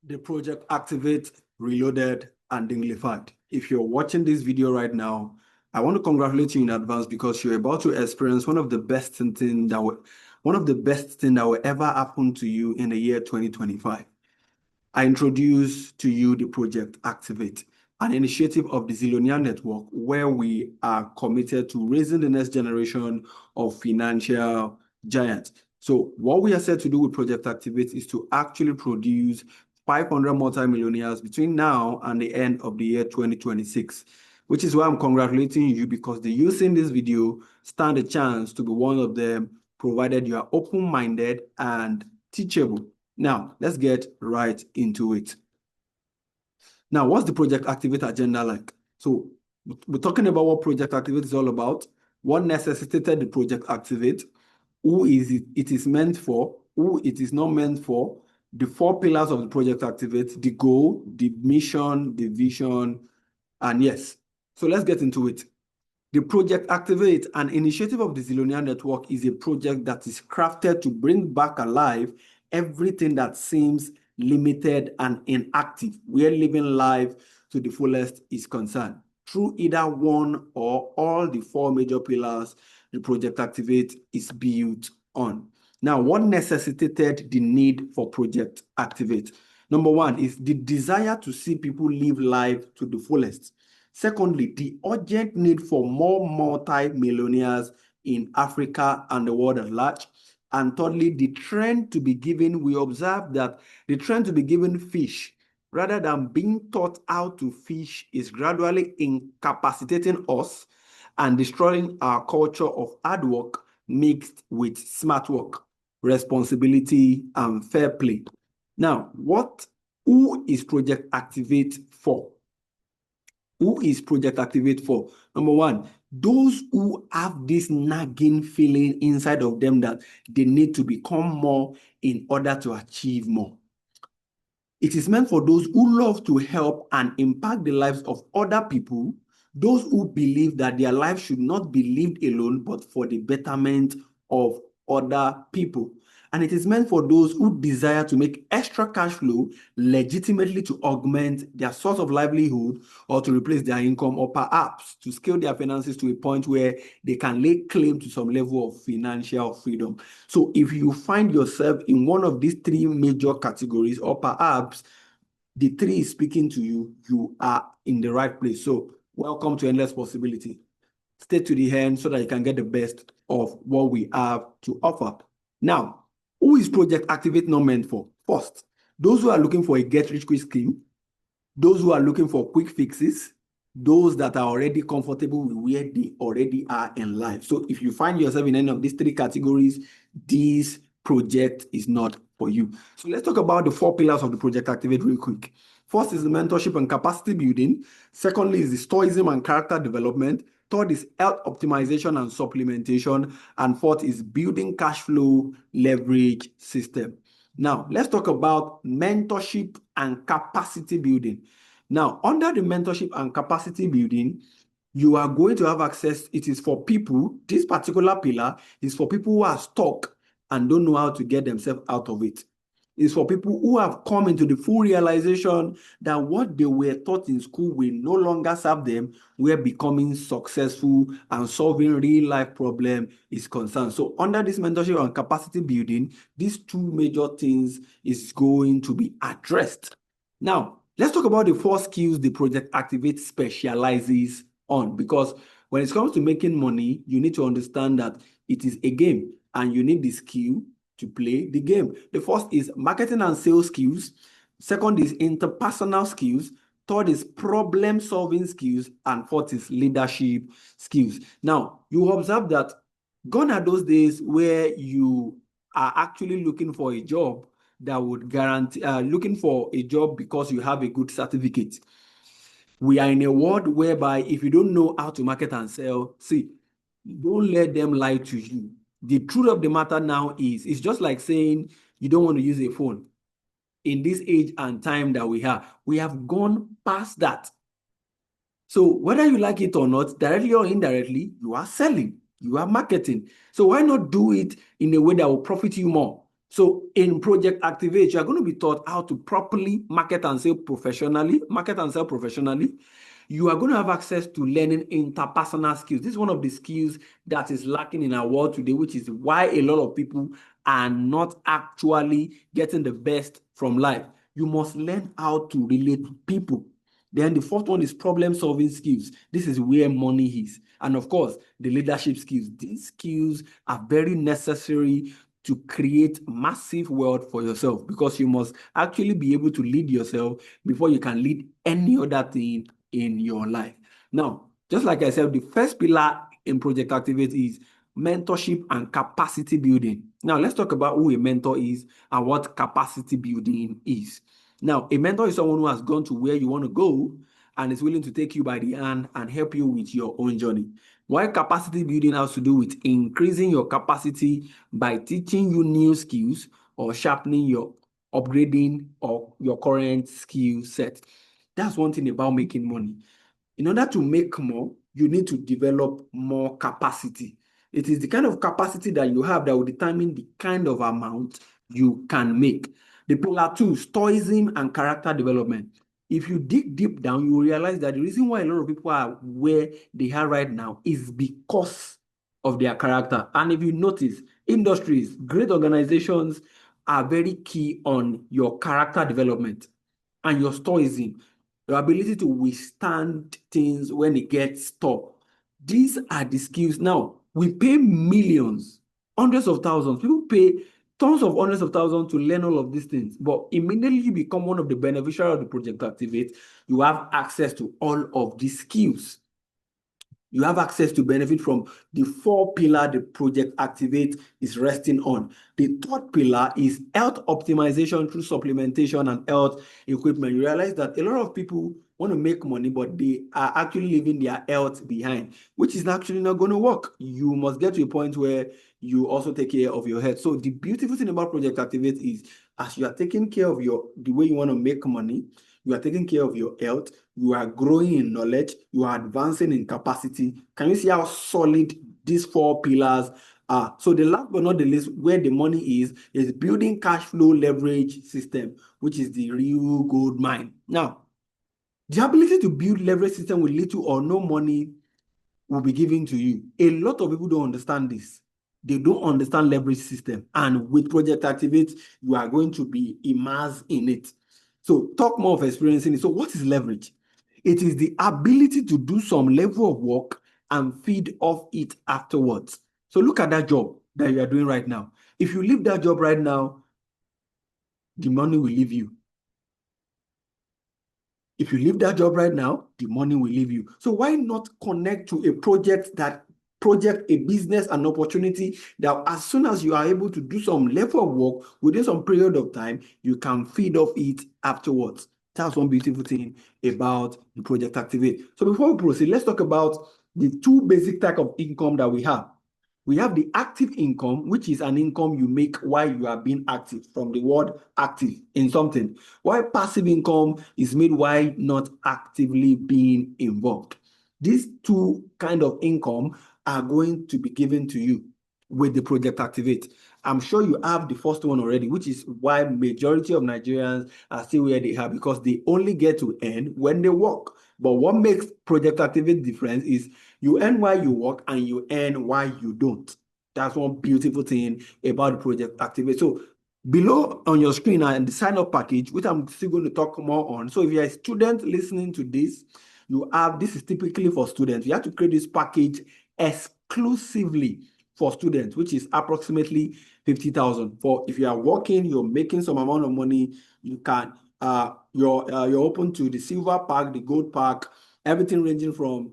The project Activate, Reloaded, and Dinglified. If you're watching this video right now, I want to congratulate you in advance because you're about to experience one of the best things that will ever happen to you in the year 2025. I introduce to you the project Activate, an initiative of the ZILLIONAIRE network where we are committed to raising the next generation of financial giants. So what we are set to do with Project Activate is to actually produce 500 multimillionaires between now and the end of the year 2026, which is why I'm congratulating you, because the youth in this video stand a chance to be one of them, provided you are open-minded and teachable. Now, let's get right into it. Now, what's the Project Activate agenda like? So we're talking about what Project Activate is all about, what necessitated the Project Activate, who it is meant for, who it is not meant for, the 4 pillars of the Project Activate, the goal, the mission, the vision, and yes. So let's get into it. The Project Activate, an initiative of the ZILLIONAIRE network, is a project that is crafted to bring back alive everything that seems limited and inactive, where living life to the fullest is concerned. Through either one or all the 4 major pillars the Project Activate is built on. Now, what necessitated the need for Project Activate? Number 1 is the desire to see people live life to the fullest. Secondly, the urgent need for more multi-millionaires in Africa and the world at large. And thirdly, the trend to be given, we observe that the trend to be given fish rather than being taught how to fish is gradually incapacitating us and destroying our culture of hard work mixed with smart work, responsibility, and fair play. Now, who is Project Activate for? Who is Project Activate for? Number 1, those who have this nagging feeling inside of them that they need to become more in order to achieve more. It is meant for those who love to help and impact the lives of other people, those who believe that their life should not be lived alone, but for the betterment of other people. And it is meant for those who desire to make extra cash flow legitimately to augment their source of livelihood or to replace their income, or perhaps to scale their finances to a point where they can lay claim to some level of financial freedom. So if you find yourself in one of these 3 major categories, or perhaps the 3 is speaking to you, you are in the right place. So welcome to Endless Possibility. Stay to the end so that you can get the best of what we have to offer. Now, who is Project Activate not meant for? First, those who are looking for a get-rich-quick scheme, those who are looking for quick fixes, those that are already comfortable with where they already are in life. So if you find yourself in any of these 3 categories, this project is not for you. So let's talk about the 4 pillars of the Project Activate real quick. First is the mentorship and capacity building. Secondly is the stoicism and character development. Third is health optimization and supplementation. And fourth is building cash flow leverage system. Now, let's talk about mentorship and capacity building. Now, under the mentorship and capacity building, you are going to have access. It is for people, this particular pillar is for people who are stuck and don't know how to get themselves out of it. It's for people who have come into the full realization that what they were taught in school will no longer serve them, where becoming successful and solving real life problem is concerned. So under this mentorship and capacity building, these 2 major things is going to be addressed. Now, let's talk about the 4 skills the Project Activate specializes on, because when it comes to making money, you need to understand that it is a game and you need the skill to play the game. The first is marketing and sales skills. Second is interpersonal skills. Third is problem solving skills. And fourth is leadership skills. Now, you observe that gone are those days where you are actually looking for a job that would guarantee, looking for a job because you have a good certificate. We are in a world whereby if you don't know how to market and sell, don't let them lie to you. The truth of the matter now is, it's just like saying you don't want to use a phone. In this age and time that we have gone past that. So whether you like it or not, directly or indirectly, you are selling, you are marketing. So why not do it in a way that will profit you more? So in Project Activate, you are going to be taught how to properly market and sell professionally. You are going to have access to learning interpersonal skills. This is one of the skills that is lacking in our world today, which is why a lot of people are not actually getting the best from life. You must learn how to relate to people. Then the fourth one is problem-solving skills. This is where money is. And of course, the leadership skills. These skills are very necessary to create massive wealth for yourself, because you must actually be able to lead yourself before you can lead any other thing in your life. Now, just like I said, the first pillar in Project Activate is mentorship and capacity building. Now, let's talk about who a mentor is and what capacity building is. Now, a mentor is someone who has gone to where you want to go and is willing to take you by the hand and help you with your own journey. While capacity building has to do with increasing your capacity by teaching you new skills or sharpening your upgrading or your current skill set. That's one thing about making money. In order to make more, you need to develop more capacity. It is the kind of capacity that you have that will determine the kind of amount you can make. The pillar two, stoicism and character development. If you dig deep down, you will realize that the reason why a lot of people are where they are right now is because of their character. And if you notice, industries, great organizations are very key on your character development and your stoicism, your ability to withstand things when it gets tough. These are the skills. Now, we pay millions, hundreds of thousands. People pay tons of hundreds of thousands to learn all of these things. But immediately you become one of the beneficiaries of the Project Activate, you have access to all of these skills. You have access to benefit from the four pillars the Project Activate is resting on. The third pillar is health optimization through supplementation and health equipment. You realize that a lot of people want to make money, but they are actually leaving their health behind, which is actually not going to work. You must get to a point where you also take care of your health. So the beautiful thing about Project Activate is, as you are taking care of the way you want to make money, you are taking care of your health, you are growing in knowledge, you are advancing in capacity. Can you see how solid these four pillars are? So the last but not the least, where the money is building cash flow leverage system, which is the real gold mine. Now, the ability to build leverage system with little or no money will be given to you. A lot of people don't understand this. They don't understand leverage system. And with Project Activate, you are going to be immersed in it. So talk more of experiencing it. So what is leverage? It is the ability to do some level of work and feed off it afterwards. So look at that job that you are doing right now. If you leave that job right now, the money will leave you. If you leave that job right now, the money will leave you. So why not connect to a a business, an opportunity that as soon as you are able to do some level of work within some period of time, you can feed off it afterwards. That's one beautiful thing about the Project Activate. So before we proceed, let's talk about the two basic type of income that we have. We have the active income, which is an income you make while you are being active, from the word active in something. While passive income is made while not actively being involved. These two kind of income are going to be given to you with the Project Activate. I'm sure you have the first one already, which is why majority of Nigerians are still where they are, because they only get to earn when they work. But what makes Project Activate different is you earn while you work and you earn while you don't. That's one beautiful thing about the Project Activate. So below on your screen and the sign-up package, which I'm still going to talk more on. So if you're a student listening to this, this is typically for students. You have to create this package exclusively for students, which is approximately 50,000. For if you are working, you're making some amount of money, you can you're open to the silver pack, the gold pack, everything ranging from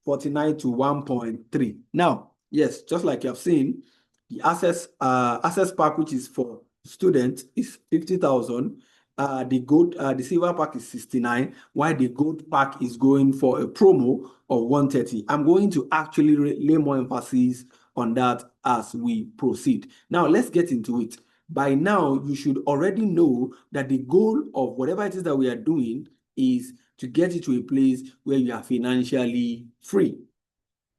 49 to 1.3. Now, yes, just like you have seen, the access pack, which is for students, is 50,000. The silver pack is 69, while the gold pack is going for a promo of 130. I'm going to actually lay more emphasis on that as we proceed. Now, let's get into it. By now, you should already know that the goal of whatever it is that we are doing is to get you to a place where you are financially free.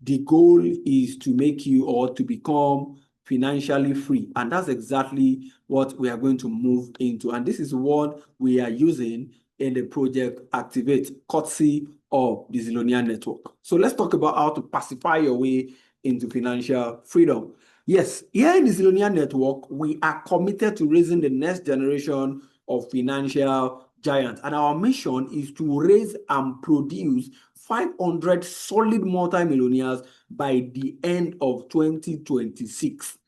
The goal is to make you or to become financially free. And that's exactly what we are going to move into. And this is what we are using in the project Activate, courtesy of the Zillionaire Network. So let's talk about how to pacify your way into financial freedom. Yes, here in the Zillionaire Network, we are committed to raising the next generation of financial giants. And our mission is to raise and produce 500 solid multimillionaires by the end of 2026.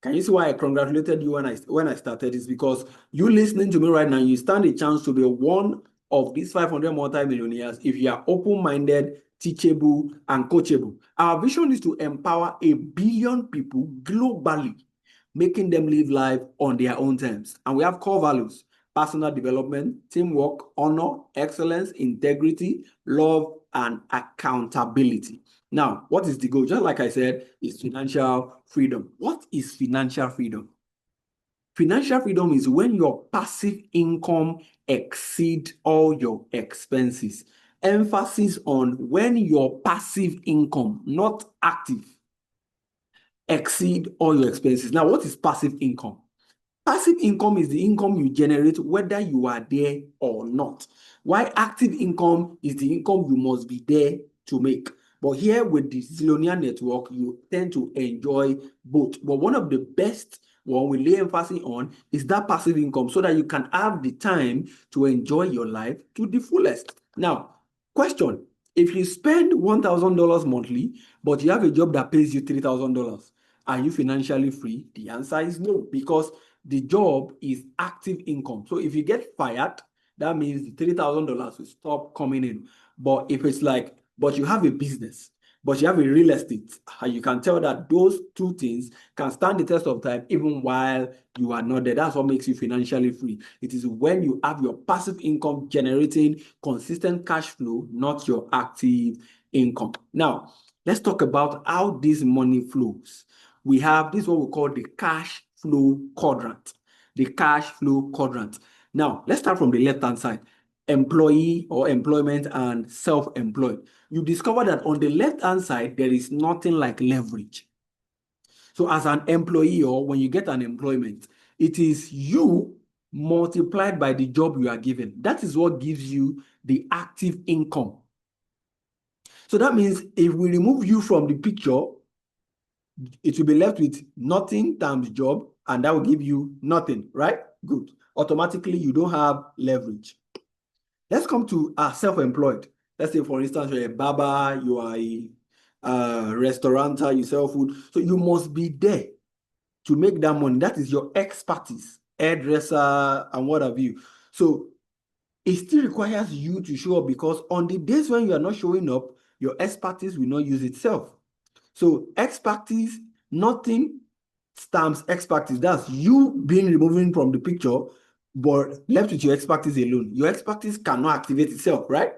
Can you see why I congratulated you when I started? It's because you listening to me right now, you stand a chance to be one of these 500 multimillionaires if you are open-minded, teachable, and coachable. Our vision is to empower 1 billion people globally, making them live life on their own terms. And we have core values: personal development, teamwork, honor, excellence, integrity, love, and accountability. Now, what is the goal? Just like I said, is financial freedom. What is financial freedom? Financial freedom is when your passive income exceeds all your expenses. Emphasis on when your passive income, not active, exceed all your expenses. Now, what is passive income? Passive income is the income you generate whether you are there or not. While active income is the income you must be there to make. But here with the Zillionaire Network, you tend to enjoy both. But one of the best one we lay emphasis on is that passive income so that you can have the time to enjoy your life to the fullest. Now, question: if you spend $1,000 monthly, but you have a job that pays you $3,000, are you financially free? The answer is no, because the job is active income. So if you get fired, that means the $3,000 will stop coming in. But if it's like, but you have a business, but you have a real estate, you can tell that those two things can stand the test of time even while you are not there. That's what makes you financially free. It is when you have your passive income generating consistent cash flow, not your active income. Now, let's talk about how this money flows. We have this what we call the cash flow quadrant. The cash flow quadrant. Now, let's start from the left-hand side. Employee or employment and self-employed. You discover that on the left-hand side, there is nothing like leverage. So as an employee, or when you get an employment, it is you multiplied by the job you are given. That is what gives you the active income. So that means if we remove you from the picture, it will be left with nothing times job, and that will give you nothing, right? Good. Automatically, you don't have leverage. Let's come to self-employed. Let's say, for instance, you're a barber, you are a restaurateur, you sell food. So you must be there to make that money. That is your expertise, hairdresser, and what have you. So it still requires you to show up, because on the days when you are not showing up, your expertise will not use itself. So expertise, nothing stamps expertise. That's you being removed from the picture, but left with your expertise alone. Your expertise cannot activate itself, right?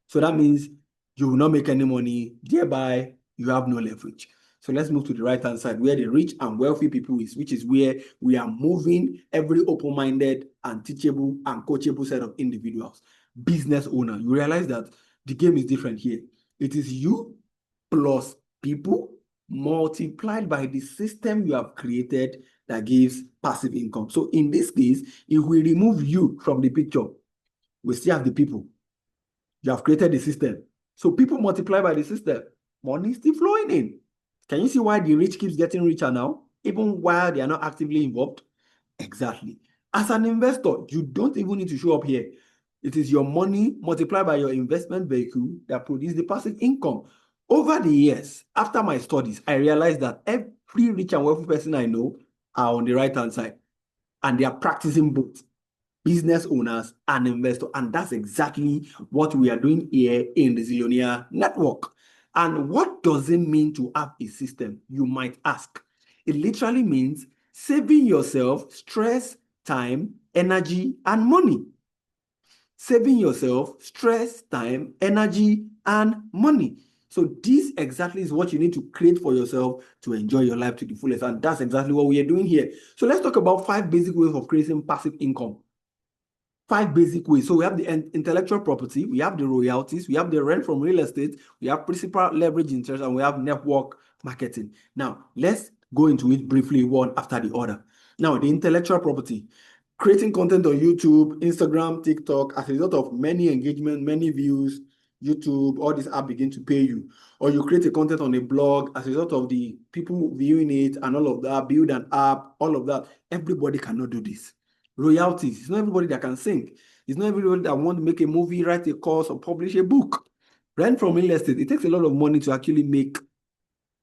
So that means you will not make any money, thereby you have no leverage. So let's move to the right-hand side where the rich and wealthy people is, which is where we are moving every open-minded and teachable and coachable set of individuals. Business owner. You realize that the game is different here. It is you plus people multiplied by the system you have created that gives passive income. So in this case, if we remove you from the picture, we still have the people. You have created the system. So people multiply by the system. Money is still flowing in. Can you see why the rich keeps getting richer now, even while they are not actively involved? Exactly. As an investor, you don't even need to show up here. It is your money multiplied by your investment vehicle that produces the passive income. Over the years, after my studies, I realized that every rich and wealthy person I know are on the right-hand side, and they are practicing both business owners and investors. And that's exactly what we are doing here in the Zillionaire Network. And what does it mean to have a system, you might ask? It literally means saving yourself stress, time, energy, and money. Saving yourself stress, time, energy, and money. So this exactly is what you need to create for yourself to enjoy your life to the fullest. And that's exactly what we are doing here. So let's talk about 5 basic ways of creating passive income. 5 basic ways. So we have the intellectual property, we have the royalties, we have the rent from real estate, we have principal leverage interest, and we have network marketing. Now, let's go into it briefly, one after the other. Now, the intellectual property. Creating content on YouTube, Instagram, TikTok, as a result of many engagement, many views, YouTube, all these apps begin to pay you. Or you create a content on a blog as a result of the people viewing it and all of that, build an app, all of that. Everybody cannot do this. Royalties. It's not everybody that can sing. It's not everybody that want to make a movie, write a course, or publish a book. Rent from real estate. It takes a lot of money to actually make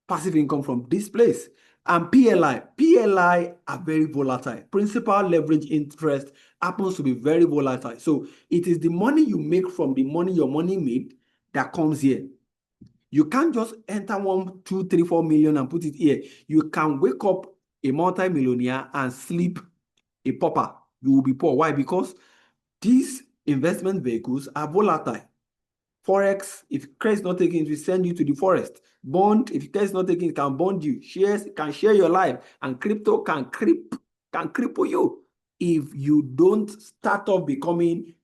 passive income from this place. And PLI are very volatile. Principal leverage interest happens to be very volatile. So it is the money you make from the money your money made that comes here. You can't just enter 1, 2, 3, 4 million and put it here. You can wake up a multi-millionaire and sleep a pauper. You will be poor. Why? Because these investment vehicles are volatile. Forex, if credit is not taken, it will send you to the forest. Bond, if credit is not taken, it can bond you. Shares can share your life, and crypto can cripple you if you don't start off becoming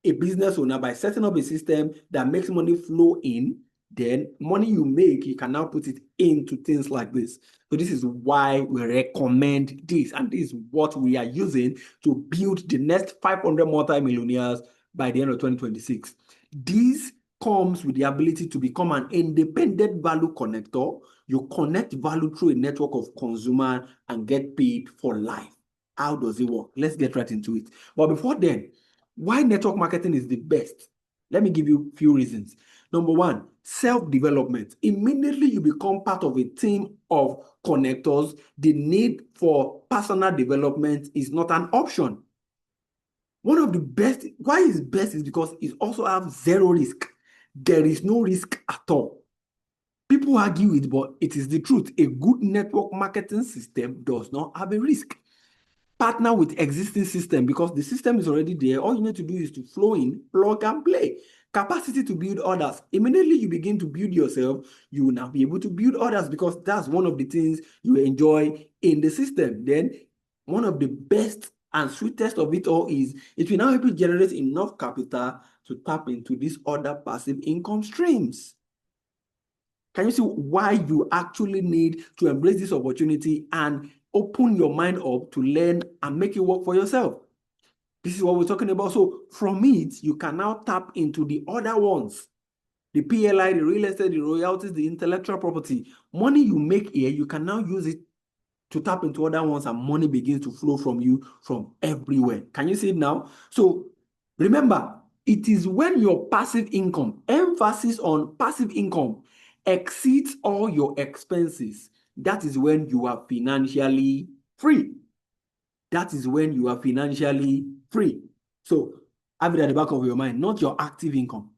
a business owner by setting up a system that makes money flow in. Then money you make, you can now put it into things like this. So this is why we recommend this, and this is what we are using to build the next 500 multi-millionaires by the end of 2026. This comes with the ability to become an independent value connector. You connect value through a network of consumers and get paid for life. How does it work? Let's get right into it. But before then, why network marketing is the best? Let me give you a few reasons. Number one, self-development. Immediately you become part of a team of connectors, the need for personal development is not an option. One of the best, why it's best is because it also has zero risk. There is no risk at all. People argue it, but it is the truth. A good network marketing system does not have a risk. Partner with existing system because the system is already there. All you need to do is to flow in, plug and play. Capacity to build others. Immediately you begin to build yourself, you will now be able to build others because that's one of the things you enjoy in the system. Then one of the best and sweetest of it all is it will now help you generate enough capital to tap into these other passive income streams. Can you see why you actually need to embrace this opportunity and open your mind up to learn and make it work for yourself? This is what we're talking about. So from it, you can now tap into the other ones. The PLI, the real estate, the royalties, the intellectual property. Money you make here, you can now use it to tap into other ones and money begins to flow from you from everywhere. Can you see it now? So remember, it is when your passive income, emphasis on passive income, exceeds all your expenses, that is when you are financially free. That is when you are financially free. So have it at the back of your mind, not your active income.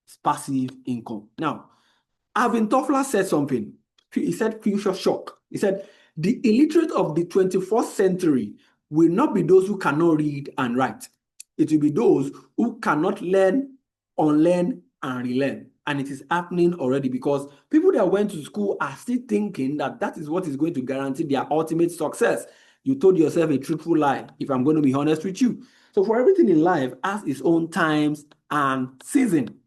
It's passive income. Now, Alvin Toffler said something. He said future shock. He said, the illiterate of the 21st century will not be those who cannot read and write. It will be those who cannot learn, unlearn, and relearn. And it is happening already because people that went to school are still thinking that that is what is going to guarantee their ultimate success. You told yourself a truthful lie, if I'm going to be honest with you. So for everything in life has its own times and season.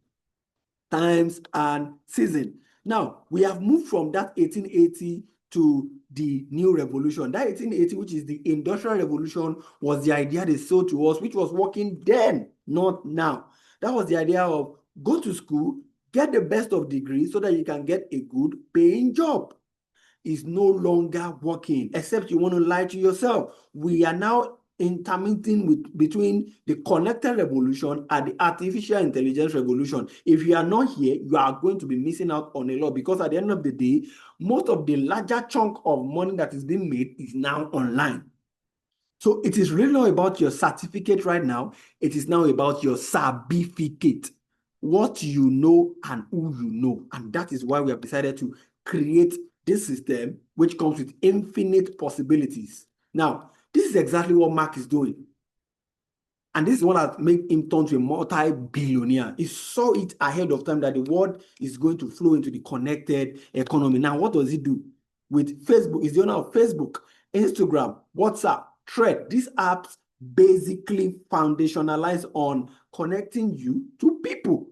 Times and season. Now, we have moved from that 1880 to the new revolution. That 1880, which is the industrial revolution, was the idea they sold to us, which was working then, not now. That was the idea of go to school, get the best of degrees so that you can get a good paying job. Is no longer working, except you want to lie to yourself. We are now interminting between the connected revolution and the artificial intelligence revolution. If you are not here, you are going to be missing out on a lot because at the end of the day, most of the larger chunk of money that is being made is now online. So it is really not about your certificate right now. It is now about your certificate, what you know and who you know. And that is why we have decided to create this system, which comes with infinite possibilities. Now, this is exactly what Mark is doing. And this is what has made him turn to a multi-billionaire. He saw it ahead of time that the world is going to flow into the connected economy. Now, what does he do? With Facebook, he's the owner of Facebook, Instagram, WhatsApp, Thread. These apps basically foundationalize on connecting you to people.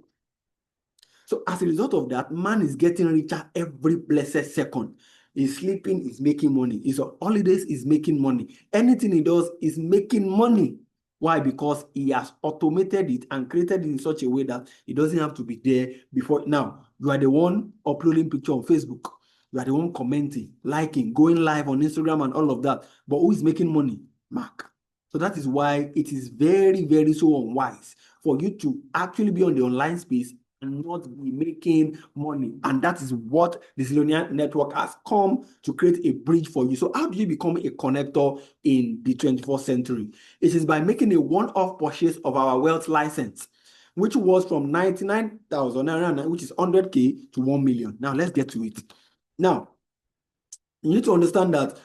So as a result of that, man is getting richer every blessed second. He's sleeping is making money. His holidays is making money. Anything he does is making money. Why? Because he has automated it and created it in such a way that he doesn't have to be there before. Now, you are the one uploading picture on Facebook. You are the one commenting, liking, going live on Instagram and all of that. But who is making money? Mark. So that is why it is very, very so unwise for you to actually be on the online space and not be making money. And that is what the Zillionaire Network has come to create a bridge for you. So how do you become a connector in the 21st century? It is by making a one-off purchase of our wealth license, which was from 99,000, which is 100K to 1 million. Now let's get to it. Now, you need to understand that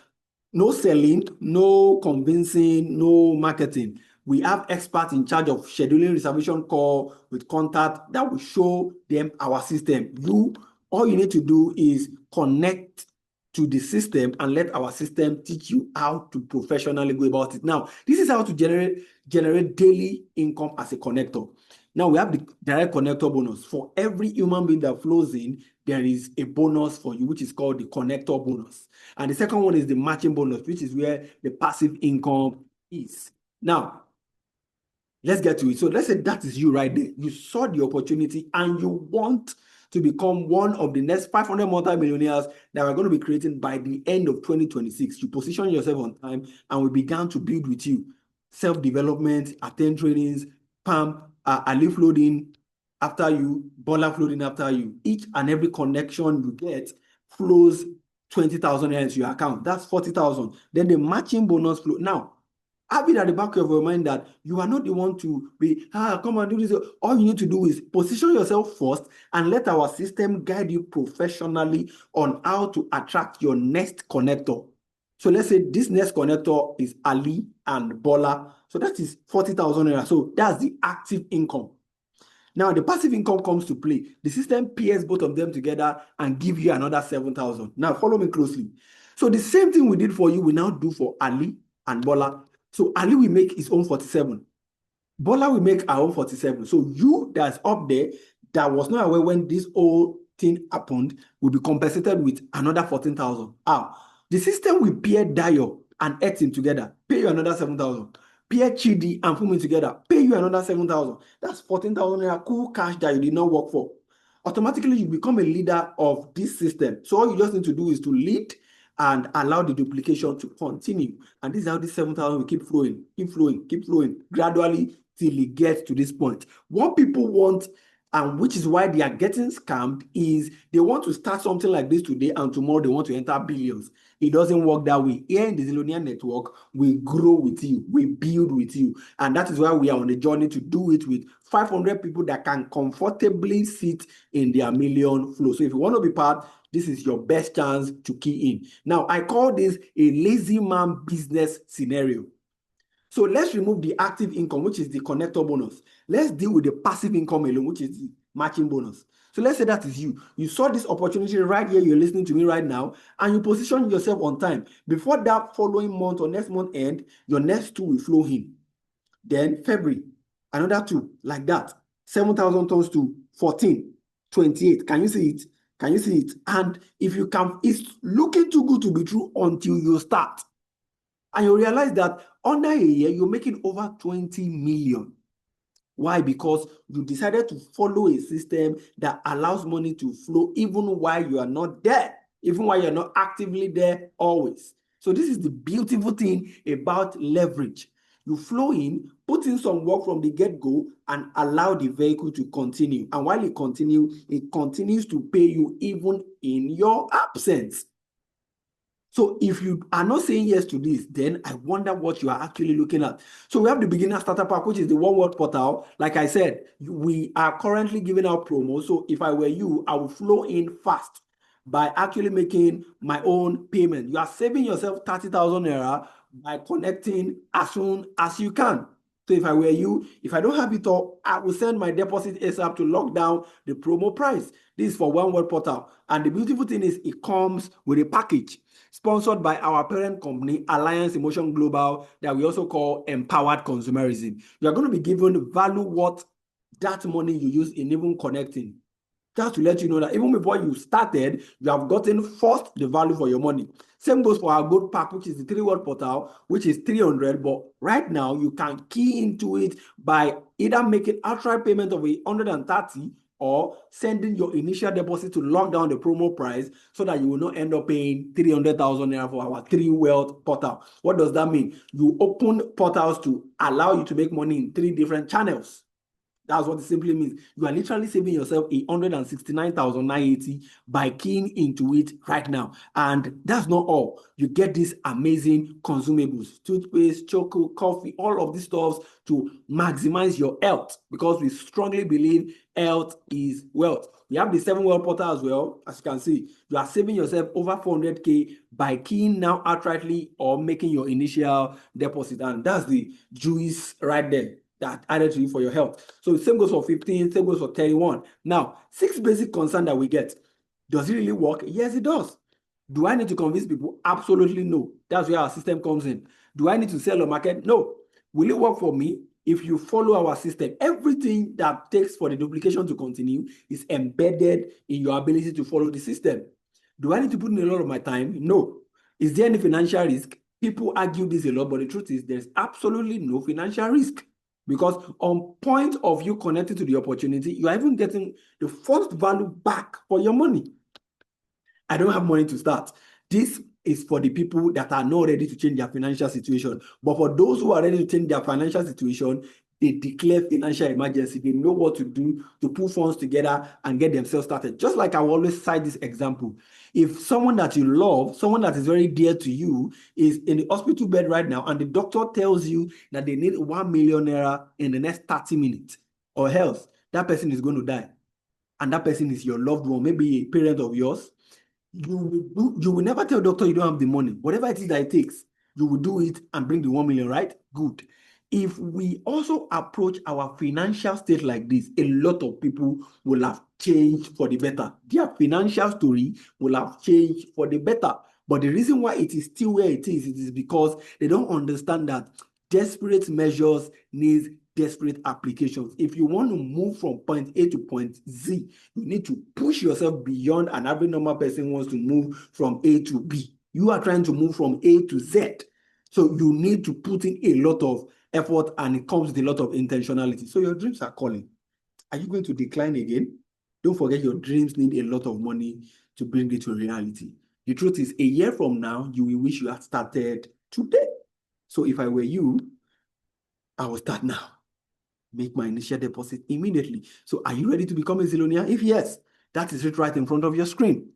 no selling, no convincing, no marketing. We have experts in charge of scheduling reservation call with contact that will show them our system. All you need to do is connect to the system and let our system teach you how to professionally go about it. Now, this is how to generate daily income as a connector. Now, we have the direct connector bonus. For every human being that flows in, there is a bonus for you, which is called the connector bonus. And the second one is the matching bonus, which is where the passive income is. Now, let's get to it. So let's say that is you right there. You saw the opportunity and you want to become one of the next 500 multi-millionaires that we're going to be creating by the end of 2026. You position yourself on time and we began to build with you. Self-development, attend trainings, PAM, Ali flooding after you, Bola flooding after you. Each and every connection you get flows 20,000 into your account. That's 40,000. Then the matching bonus flow. Now, have it at the back of your mind that you are not the one to be, come and do this. All you need to do is position yourself first and let our system guide you professionally on how to attract your next connector. So let's say this next connector is Ali and Bola. So that is 40,000. So that's the active income. Now the passive income comes to play. The system pairs both of them together and give you another 7,000. Now follow me closely. So the same thing we did for you, we now do for Ali and Bola. So Ali will make his own 47. Bola will make our own 47. So you that's up there that was not aware when this whole thing happened will be compensated with another 14,000. The system will pair Dayo and Etim together, pay you another 7,000. Pair Chidi and Fumi together, pay you another 7,000. That's 14,000 cool cash that you did not work for. Automatically, you become a leader of this system. So all you just need to do is to lead and allow the duplication to continue. And this is how this 7,000 will keep flowing, gradually till it gets to this point. What people want, and which is why they are getting scammed, is they want to start something like this today and tomorrow they want to enter billions. It doesn't work that way. Here in the Zillionaire Network, we grow with you, we build with you. And that is why we are on a journey to do it with 500 people that can comfortably sit in their million flow. So if you want to be part, this is your best chance to key in. Now, I call this a lazy man business scenario. So let's remove the active income, which is the connector bonus. Let's deal with the passive income alone, which is the matching bonus. So let's say that is you. You saw this opportunity right here. You're listening to me right now, and you position yourself on time. Before that following month or next month end, your next two will flow in. Then February, another two, like that. 7,000 tons to 14, 28. Can you see it? Can you see it? And if you can, it's looking too good to be true until you start. And you realize that under a year, you're making over 20 million. Why? Because you decided to follow a system that allows money to flow even while you are not there, even while you're not actively there always. So this is the beautiful thing about leverage. You flow in, put in some work from the get-go, and allow the vehicle to continue. And while it continues to pay you even in your absence. So if you are not saying yes to this, then I wonder what you are actually looking at. So we have the beginner starter pack, which is the one word portal. Like I said, we are currently giving out promo. So if I were you, I would flow in fast by actually making my own payment. You are saving yourself 30,000 naira by connecting as soon as you can. So if I were you, if I don't have it all, I will send my deposit ASAP to lock down the promo price. This is for one word portal. And the beautiful thing is it comes with a package sponsored by our parent company, Alliance Emotion Global, that we also call Empowered Consumerism. You are going to be given value worth that money you use in even connecting. Just to let you know that even before you started, you have gotten first the value for your money. Same goes for our gold pack, which is the 3-word portal, which is 300. But right now, you can key into it by either making outright payment of 130 or sending your initial deposit to lock down the promo price so that you will not end up paying 300,000 naira for our 3-word portal. What does that mean? You open portals to allow you to make money in 3 different channels. That's what it simply means. You are literally saving yourself 169,980 by keying into it right now. And that's not all. You get these amazing consumables, toothpaste, chocolate, coffee, all of these stuff to maximize your health, because we strongly believe health is wealth. We have the 7-word portal as well. As you can see, you are saving yourself over 400K by keying now outrightly or making your initial deposit. And that's the juice right there that added to you for your health. So the same goes for 15, same goes for 31. Now, 6 basic concerns that we get. Does it really work? Yes, it does. Do I need to convince people? Absolutely no. That's where our system comes in. Do I need to sell or market? No. Will it work for me? If you follow our system, everything that takes for the duplication to continue is embedded in your ability to follow the system. Do I need to put in a lot of my time? No. Is there any financial risk? People argue this a lot, but the truth is there's absolutely no financial risk. Because on point of you connecting to the opportunity, you are even getting the first value back for your money. I don't have money to start. This is for the people that are not ready to change their financial situation. But for those who are ready to change their financial situation, they declare financial emergency. They know what to do to put funds together and get themselves started. Just like I will always cite this example. If someone that you love, someone that is very dear to you, is in the hospital bed right now, and the doctor tells you that they need 1 million naira in the next 30 minutes, or else that person is going to die, and that person is your loved one, maybe a parent of yours, you will never tell doctor you don't have the money. Whatever it is that it takes, you will do it and bring the 1 million, right? Good. If we also approach our financial state like this, a lot of people will have changed for the better. Their financial story will have changed for the better. But the reason why it is still where it is because they don't understand that desperate measures need desperate applications. If you want to move from point A to point Z, you need to push yourself beyond an average normal person wants to move from A to B. You are trying to move from A to Z. So you need to put in a lot of effort, and it comes with a lot of intentionality. So your dreams are calling. Are you going to decline again? Don't forget, your dreams need a lot of money to bring it to reality. The truth is, a year from now, you will wish you had started today. So if I were you, I will start now. Make my initial deposit immediately. So are you ready to become a zillionaire? If yes, that is it right in front of your screen.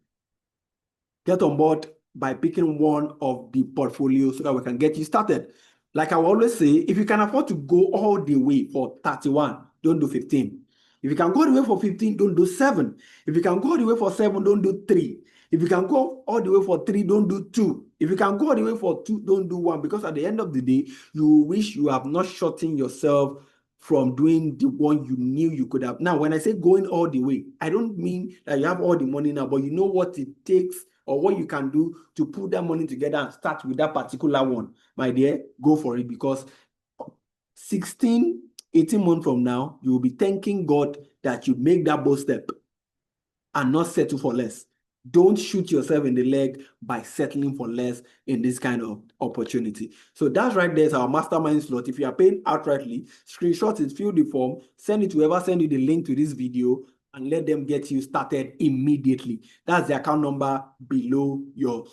Get on board by picking one of the portfolios so that we can get you started. Like I will always say, if you can afford to go all the way for 31, don't do 15. If you can go all the way for 15, don't do 7. If you can go all the way for 7, don't do 3. If you can go all the way for 3, don't do 2. If you can go all the way for 2, don't do 1. Because at the end of the day, you wish you have not shortened yourself from doing the one you knew you could have. Now, when I say going all the way, I don't mean that you have all the money now, but you know what it takes or what you can do to put that money together and start with that particular one. My dear, go for it, because 16, 18 months from now, you will be thanking God that you make that bold step and not settle for less. Don't shoot yourself in the leg by settling for less in this kind of opportunity. So that's right there is our mastermind slot. If you are paying outrightly, screenshot it, fill the form, send it to whoever send you the link to this video, and let them get you started immediately. That's the account number below your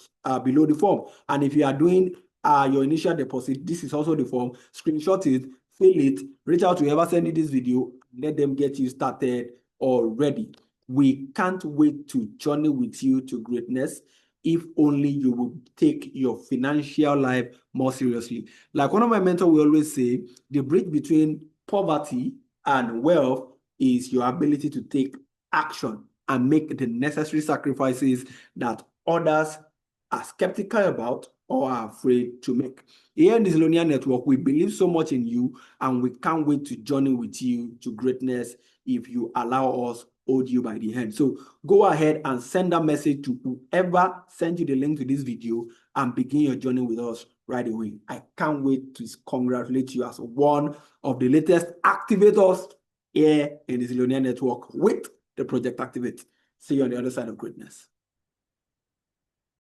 below the form. And if you are doing your initial deposit, this is also the form. Screenshot it, fill it, reach out to whoever send you this video, let them get you started already. We can't wait to journey with you to greatness if only you will take your financial life more seriously. Like one of my mentors will always say, the bridge between poverty and wealth is your ability to take action and make the necessary sacrifices that others are skeptical about or are afraid to make. Here in the ZILLIONAIRE Network, we believe so much in you, and we can't wait to journey with you to greatness if you allow us hold you by the hand. So go ahead and send that message to whoever sent you the link to this video and begin your journey with us right away. I can't wait to congratulate you as one of the latest activators here in the ZILLIONAIRE Network with the project activate. See you on the other side of greatness.